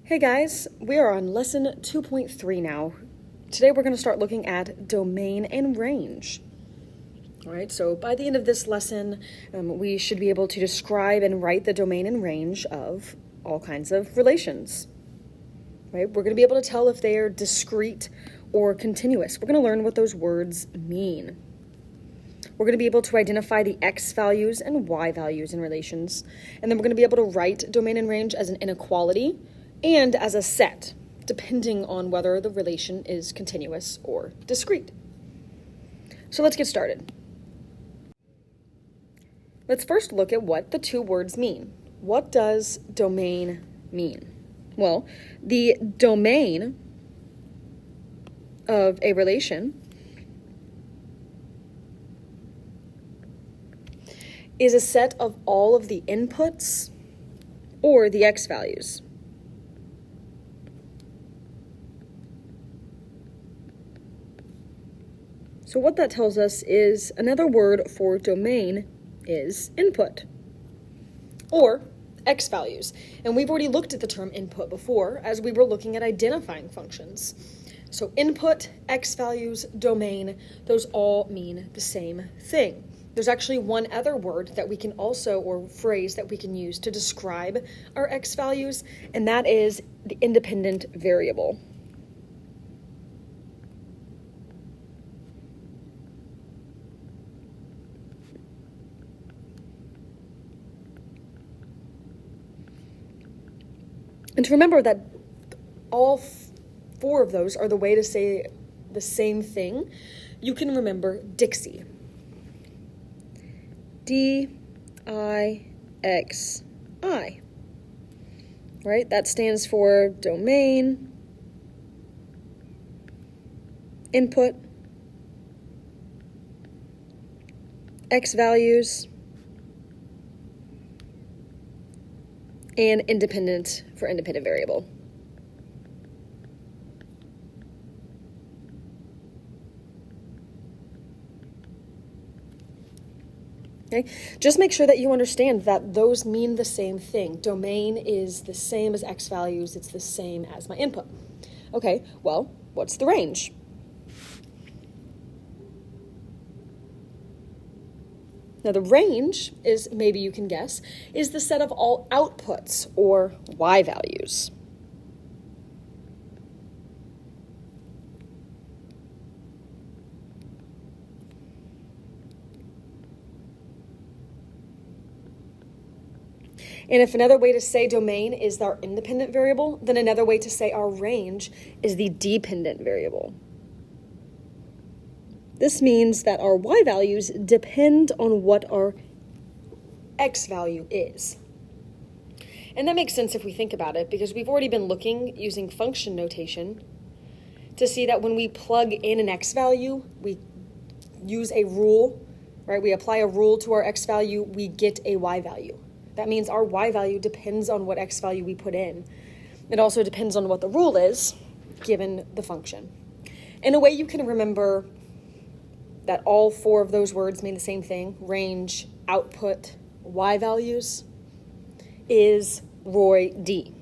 Hey guys, we are on lesson 2.3 now. Today we're going to start looking at domain and range. All right, so by the end of this lesson, we should be able to describe and write the domain and range of all kinds of relations. Right? We're going to be able to tell if they are discrete or continuous. We're going to learn what those words mean. We're going to be able to identify the x values and y values in relations, and then we're going to be able to write domain and range as an inequality and as a set, depending on whether the relation is continuous or discrete. So let's get started. Let's first look at what the two words mean. What does domain mean? Well, the domain of a relation is a set of all of the inputs or the x values. So what that tells us is another word for domain is input or x values. And we've already looked at the term input before as we were looking at identifying functions. So input, x values, domain, those all mean the same thing. There's actually one other word that we can also, or phrase that we can use to describe our x values, and that is the independent variable. And to remember that all four of those are the way to say the same thing, you can remember Dixie. D-I-X-I. Right? That stands for domain, input, x values, and independent for independent variable. Okay, just make sure that you understand that those mean the same thing. Domain is the same as x values, it's the same as my input. Okay, well, what's the range? Now the range is, maybe you can guess, is the set of all outputs or y values. And if another way to say domain is our independent variable, then another way to say our range is the dependent variable. This means that our y values depend on what our x value is. And that makes sense if we think about it, because we've already been looking using function notation to see that when we plug in an x value, we use a rule, right? We apply a rule to our x value, we get a y value. That means our y value depends on what x value we put in. It also depends on what the rule is, given the function. In a way you can remember that all four of those words mean the same thing, range, output, y values, is Roy D.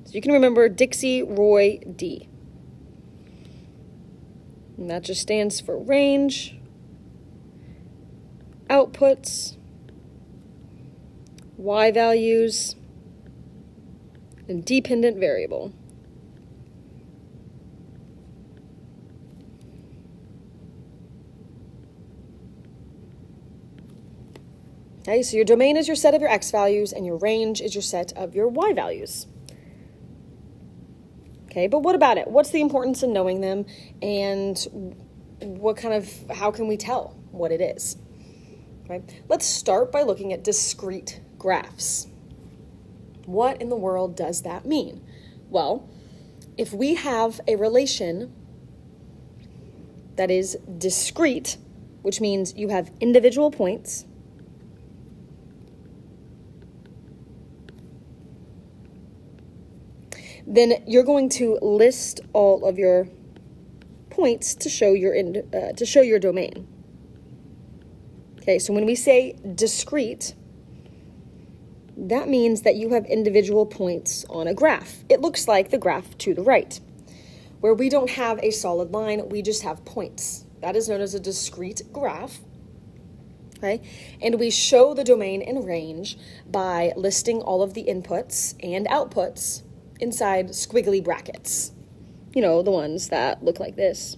So you can remember Dixie, Roy, D. And that just stands for range, outputs, y values, and dependent variable. Okay, so your domain is your set of your x values, and your range is your set of your y values. Okay, but what about it? What's the importance in knowing them, and how can we tell what it is? Right? Let's start by looking at discrete graphs. What in the world does that mean? Well, if we have a relation that is discrete, which means you have individual points, then you're going to list all of your points to show your domain. Okay, so when we say discrete, that means that you have individual points on a graph. It looks like the graph to the right, where we don't have a solid line, we just have points. That is known as a discrete graph. Okay? And we show the domain and range by listing all of the inputs and outputs inside squiggly brackets. You know, the ones that look like this.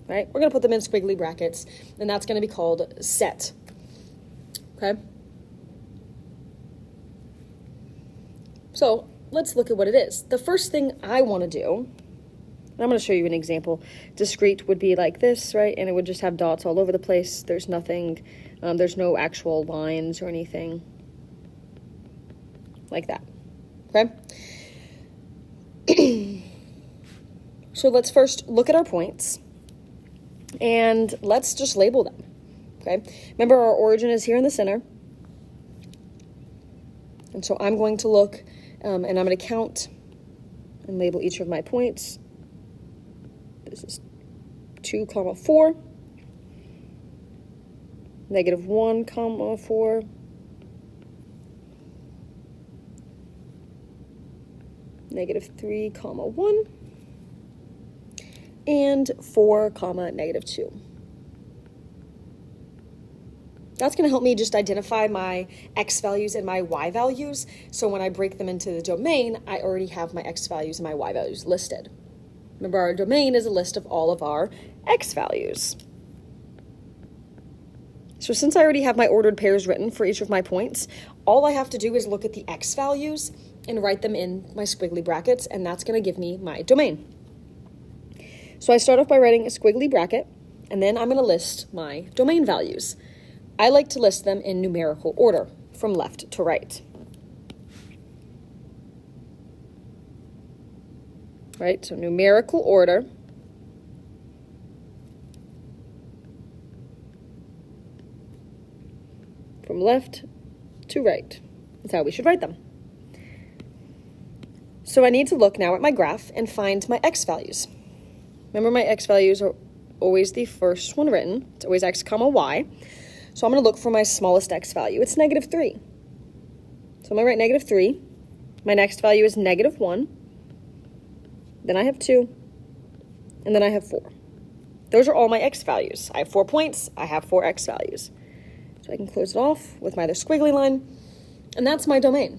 Right? We're going to put them in squiggly brackets, and that's going to be called set. Okay? So let's look at what it is. The first thing I want to do, and I'm going to show you an example. Discrete would be like this, right? And it would just have dots all over the place. There's nothing, there's no actual lines or anything like that. Okay? So let's first look at our points. And let's just label them, okay? Remember, our origin is here in the center. And so I'm going to look, and I'm going to count and label each of my points. This is 2, 4, -1, 4, -3, 1, and 4, -2. That's going to help me just identify my x values and my y values. So when I break them into the domain, I already have my x values and my y values listed. Remember, our domain is a list of all of our x values. So since I already have my ordered pairs written for each of my points, all I have to do is look at the x values and write them in my squiggly brackets, and that's going to give me my domain. So I start off by writing a squiggly bracket, and then I'm going to list my domain values. I like to list them in numerical order, from left to right. Right, so numerical order. From left to right. That's how we should write them. So I need to look now at my graph and find my x values. Remember, my x values are always the first one written. It's always x, y. So I'm going to look for my smallest x value. It's -3. So I'm going to write -3. My next value is -1. Then I have 2. And then I have 4. Those are all my x values. I have 4 points. I have 4 x values. So I can close it off with my other squiggly line. And that's my domain.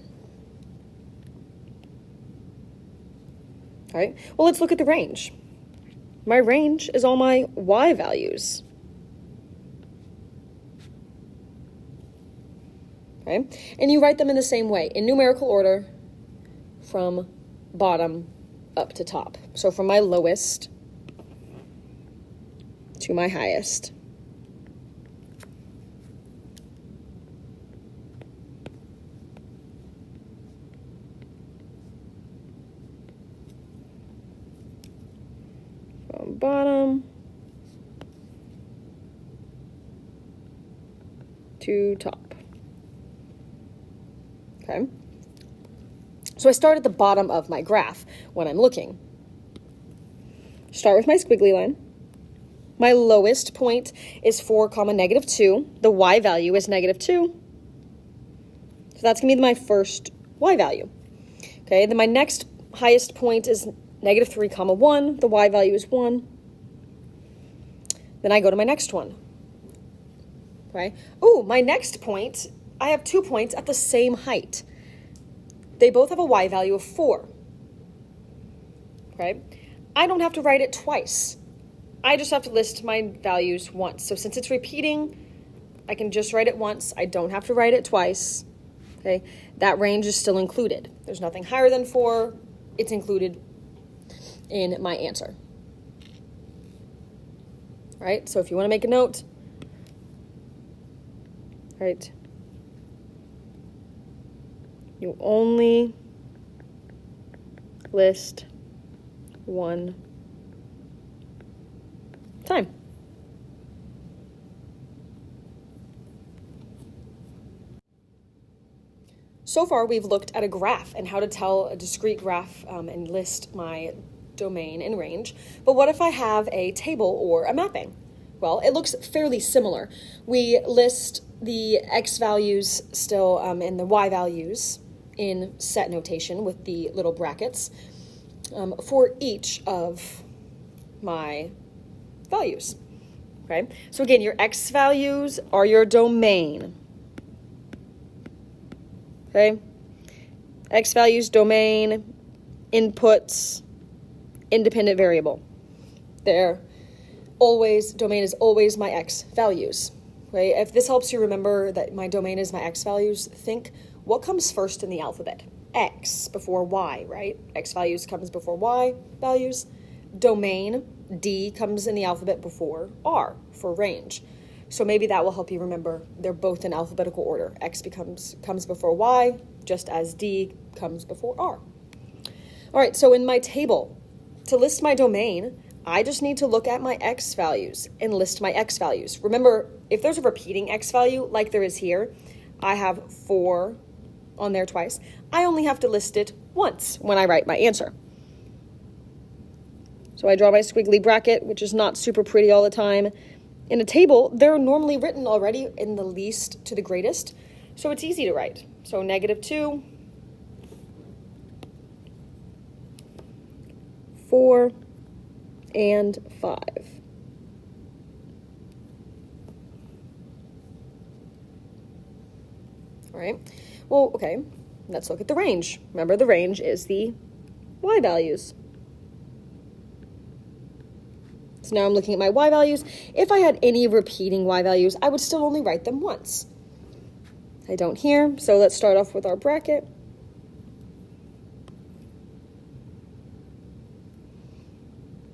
All right. Well, let's look at the range. My range is all my y values. Okay? And you write them in the same way, in numerical order, from bottom up to top. So from my lowest to my highest. From bottom to top. Okay. So I start at the bottom of my graph when I'm looking. Start with my squiggly line. My lowest point is 4, -2. The y value is -2. So that's going to be my first y value. Okay, then my next highest point is -3, 1. The y value is 1. Then I go to my next one. Okay. Oh, my next point, I have 2 points at the same height. They both have a y value of 4. Okay. I don't have to write it twice. I just have to list my values once. So since it's repeating, I can just write it once. I don't have to write it twice. Okay. That range is still included. There's nothing higher than 4. It's included in my answer. All right. So if you want to make a note, all right, you only list one time. So far, we've looked at a graph and how to tell a discrete graph and list my domain and range. But what if I have a table or a mapping? Well, it looks fairly similar. We list the x values still and the y values in set notation with the little brackets for each of my values. Okay, so again, your x values are your domain. Okay, x values, domain, inputs, independent variable. Domain is always my x values. Right? If this helps you remember that my domain is my x values, think what comes first in the alphabet? X before y, right? X values comes before y values. Domain, D, comes in the alphabet before R for range. So maybe that will help you remember they're both in alphabetical order. X comes before Y, just as D comes before R. All right, so in my table, to list my domain, I just need to look at my X values and list my X values. Remember, if there's a repeating X value, like there is here, I have 4 on there twice. I only have to list it once when I write my answer. So I draw my squiggly bracket, which is not super pretty all the time. In a table, they're normally written already in the least to the greatest, so it's easy to write. So -2, 4, and 5. All right, well, okay, let's look at the range. Remember, the range is the y values. So now I'm looking at my y values. If I had any repeating y values, I would still only write them once. I don't here, so let's start off with our bracket.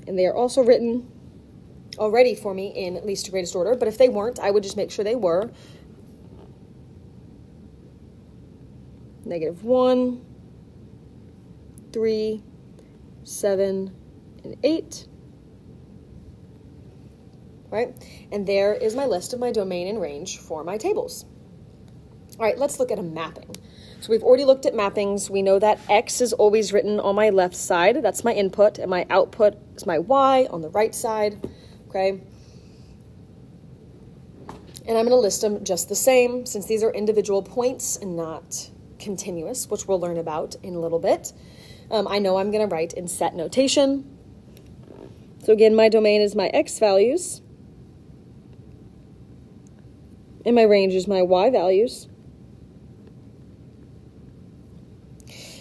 And they are also written already for me in least to greatest order, but if they weren't, I would just make sure they were. -1, 3, 7, and 8. Right? And there is my list of my domain and range for my tables. All right, let's look at a mapping. So we've already looked at mappings. We know that X is always written on my left side. That's my input, and my output is my Y on the right side, okay? And I'm going to list them just the same, since these are individual points and not continuous, which we'll learn about in a little bit. I know I'm going to write in set notation. So again, my domain is my X values, and my range is my Y values.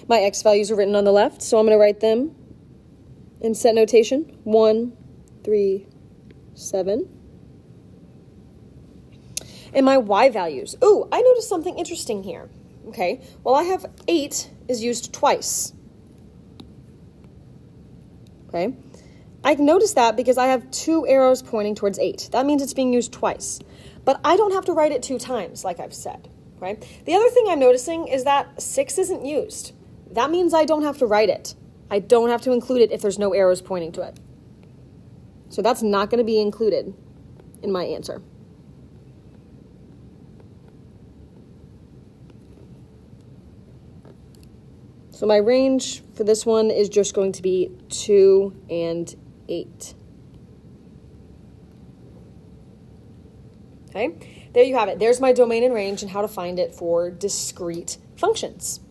My X values are written on the left, so I'm going to write them in set notation. 1, 3, 7. And my Y values. Ooh, I noticed something interesting here. Okay, well, I have 8 is used twice. Okay, I noticed that because I have 2 arrows pointing towards 8. That means it's being used twice. But I don't have to write it 2 times, like I've said. Right? The other thing I'm noticing is that 6 isn't used. That means I don't have to write it. I don't have to include it if there's no arrows pointing to it. So that's not going to be included in my answer. So my range for this one is just going to be 2 and 8. Okay, there you have it. There's my domain and range and how to find it for discrete functions.